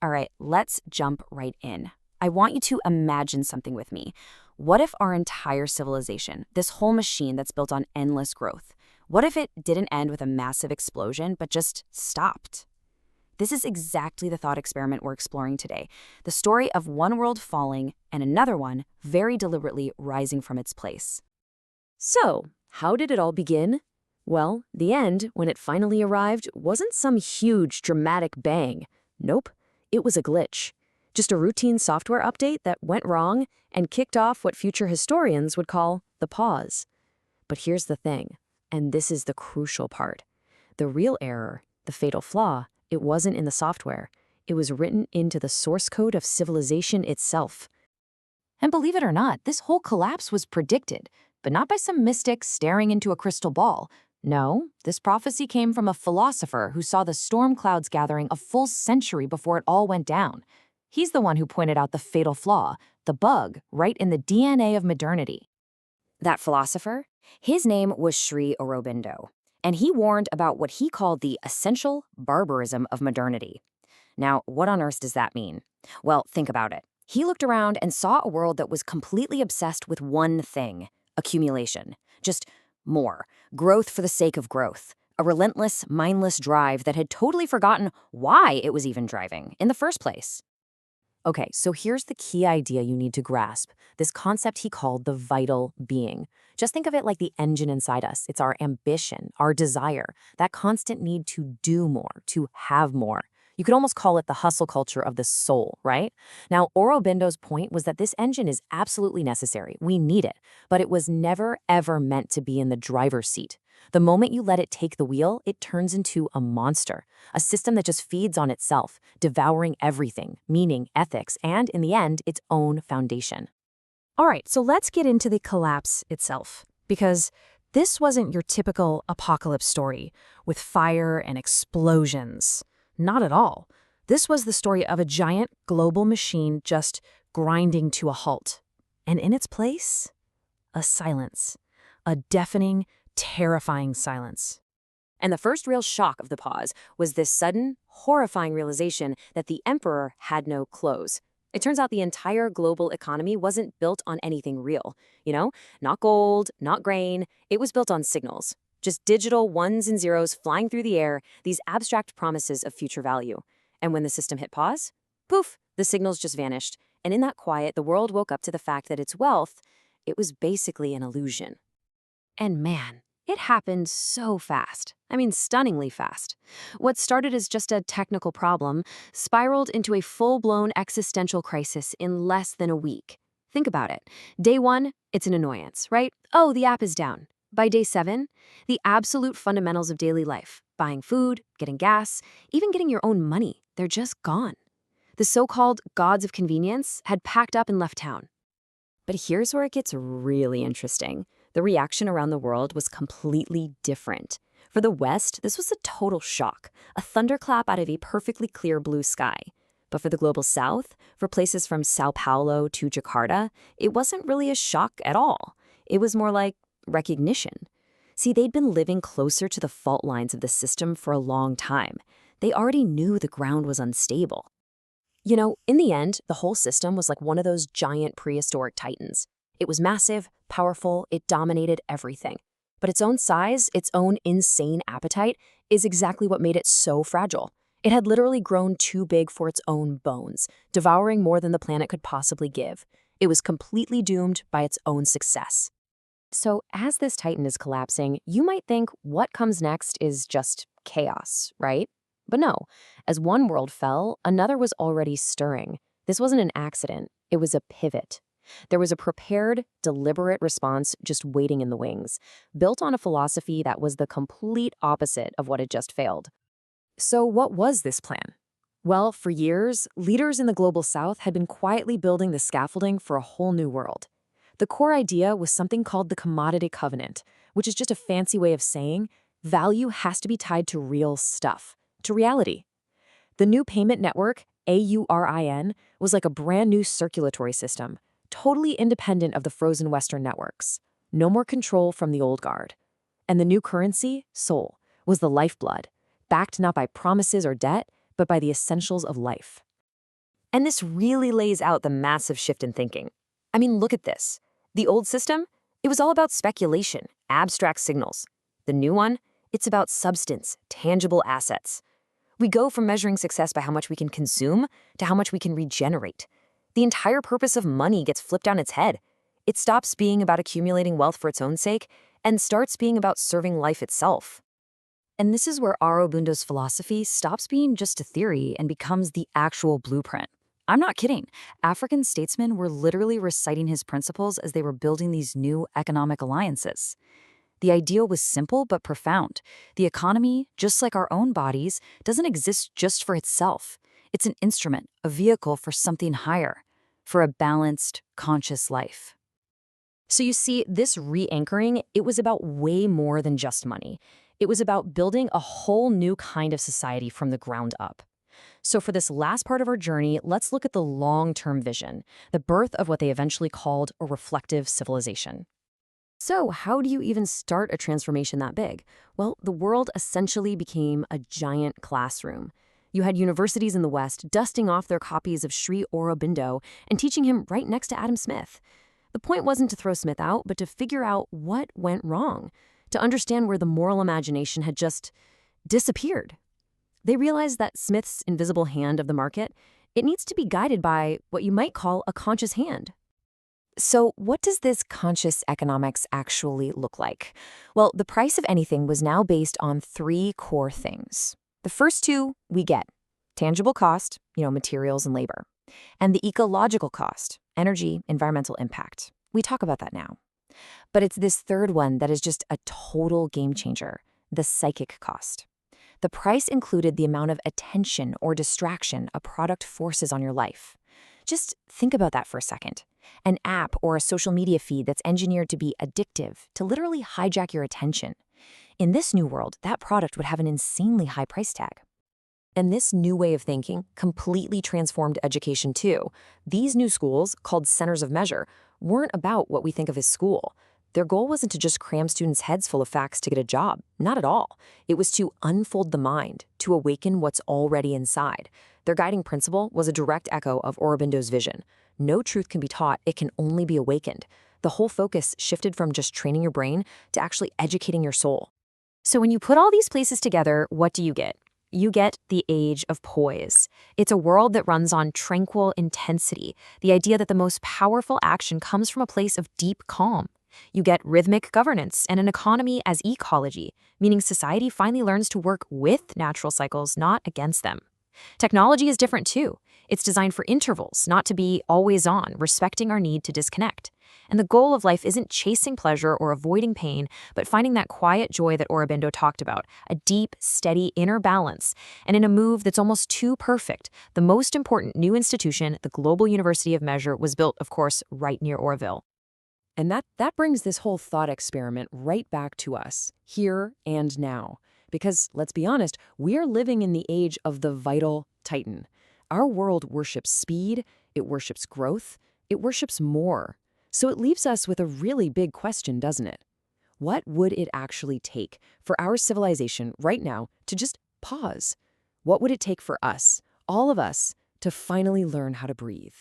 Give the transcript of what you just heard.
All right, let's jump right in. I want you to imagine something with me. What if our entire civilization, this whole machine that's built on endless growth, what if it didn't end with a massive explosion, but just stopped? This is exactly the thought experiment we're exploring today. The story of one world falling and another one very deliberately rising from its place. So, how did it all begin? Well, the end, when it finally arrived, wasn't some huge, dramatic bang. Nope, it was a glitch. Just a routine software update that went wrong and kicked off what future historians would call the pause. But here's the thing, and this is the crucial part. The real error, the fatal flaw, it wasn't in the software. It was written into the source code of civilization itself. And believe it or not, this whole collapse was predicted, but not by some mystic staring into a crystal ball. No, this prophecy came from a philosopher who saw the storm clouds gathering a full century before it all went down. He's the one who pointed out the fatal flaw, the bug, right in the DNA of modernity. That philosopher? His name was Sri Aurobindo, and he warned about what he called the essential barbarism of modernity. Now, what on earth does that mean? Well, think about it. He looked around and saw a world that was completely obsessed with one thing: accumulation. Just more. Growth for the sake of growth. A relentless, mindless drive that had totally forgotten why it was even driving in the first place. Okay, so here's the key idea you need to grasp, this concept he called the vital being. Just think of it like the engine inside us. It's our ambition, our desire, that constant need to do more, to have more. You could almost call it the hustle culture of the soul, right? Now, Aurobindo's point was that this engine is absolutely necessary. We need it, but it was never, ever meant to be in the driver's seat. The moment you let it take the wheel, it turns into a monster, a system that just feeds on itself, devouring everything, meaning, ethics, and, in the end, its own foundation. All right, so let's get into the collapse itself, because this wasn't your typical apocalypse story with fire and explosions. Not at all. This was the story of a giant global machine just grinding to a halt. And in its place, a silence. A deafening, terrifying silence. And the first real shock of the pause was this sudden, horrifying realization that the emperor had no clothes. It turns out the entire global economy wasn't built on anything real. Not gold, not grain. It was built on signals. Just digital ones and zeros flying through the air, these abstract promises of future value. And when the system hit pause, poof, the signals just vanished. And in that quiet, the world woke up to the fact that its wealth, it was basically an illusion. And man, it happened so fast. I mean, stunningly fast. What started as just a technical problem spiraled into a full-blown existential crisis in less than a week. Think about it. Day 1, it's an annoyance, right? Oh, the app is down. By day 7, the absolute fundamentals of daily life, buying food, getting gas, even getting your own money, they're just gone. The so-called gods of convenience had packed up and left town. But here's where it gets really interesting. The reaction around the world was completely different. For the West, this was a total shock, a thunderclap out of a perfectly clear blue sky. But for the global South, for places from Sao Paulo to Jakarta, it wasn't really a shock at all. It was more like recognition. See, they'd been living closer to the fault lines of the system for a long time. They already knew the ground was unstable. In the end, the whole system was like one of those giant prehistoric titans. It was massive, powerful, it dominated everything. But its own size, its own insane appetite, is exactly what made it so fragile. It had literally grown too big for its own bones, devouring more than the planet could possibly give. It was completely doomed by its own success. So as this titan is collapsing, you might think what comes next is just chaos, right? But no, as one world fell, another was already stirring. This wasn't an accident, it was a pivot. There was a prepared, deliberate response just waiting in the wings, built on a philosophy that was the complete opposite of what had just failed. So what was this plan? Well, for years, leaders in the global South had been quietly building the scaffolding for a whole new world. The core idea was something called the commodity covenant, which is just a fancy way of saying value has to be tied to real stuff, to reality. The new payment network, AURIN, was like a brand new circulatory system, totally independent of the frozen Western networks. No more control from the old guard. And the new currency, Sol, was the lifeblood, backed not by promises or debt, but by the essentials of life. And this really lays out the massive shift in thinking. I mean, look at this. The old system, it was all about speculation, abstract signals. The new one, it's about substance, tangible assets. We go from measuring success by how much we can consume to how much we can regenerate. The entire purpose of money gets flipped on its head. It stops being about accumulating wealth for its own sake and starts being about serving life itself. And this is where Aurobindo's philosophy stops being just a theory and becomes the actual blueprint. I'm not kidding. African statesmen were literally reciting his principles as they were building these new economic alliances. The ideal was simple but profound. The economy, just like our own bodies, doesn't exist just for itself. It's an instrument, a vehicle for something higher, for a balanced, conscious life. So you see, this re-anchoring, it was about way more than just money. It was about building a whole new kind of society from the ground up. So for this last part of our journey, let's look at the long-term vision, the birth of what they eventually called a reflective civilization. So how do you even start a transformation that big? Well, the world essentially became a giant classroom. You had universities in the West dusting off their copies of Sri Aurobindo and teaching him right next to Adam Smith. The point wasn't to throw Smith out, but to figure out what went wrong, to understand where the moral imagination had just disappeared. They realized that Smith's invisible hand of the market, it needs to be guided by what you might call a conscious hand. So what does this conscious economics actually look like? Well, the price of anything was now based on three core things. The first two we get: tangible cost, materials and labor, and the ecological cost, energy, environmental impact. We talk about that now. But it's this third one that is just a total game changer, the psychic cost. The price included the amount of attention or distraction a product forces on your life. Just think about that for a second. An app or a social media feed that's engineered to be addictive, to literally hijack your attention. In this new world, that product would have an insanely high price tag. And this new way of thinking completely transformed education too. These new schools, called centers of measure, weren't about what we think of as school. Their goal wasn't to just cram students' heads full of facts to get a job. Not at all. It was to unfold the mind, to awaken what's already inside. Their guiding principle was a direct echo of Aurobindo's vision. No truth can be taught, it can only be awakened. The whole focus shifted from just training your brain to actually educating your soul. So when you put all these places together, what do you get? You get the Age of Poise. It's a world that runs on tranquil intensity, the idea that the most powerful action comes from a place of deep calm. You get rhythmic governance and an economy as ecology, meaning society finally learns to work with natural cycles, not against them. Technology is different too. It's designed for intervals, not to be always on, respecting our need to disconnect. And the goal of life isn't chasing pleasure or avoiding pain, but finding that quiet joy that Aurobindo talked about, a deep, steady inner balance. And in a move that's almost too perfect, the most important new institution, the Global University of Measure, was built, of course, right near Orville. And that brings this whole thought experiment right back to us, here and now. Because, let's be honest, we're living in the age of the vital titan. Our world worships speed, it worships growth, it worships more. So it leaves us with a really big question, doesn't it? What would it actually take for our civilization right now to just pause? What would it take for us, all of us, to finally learn how to breathe?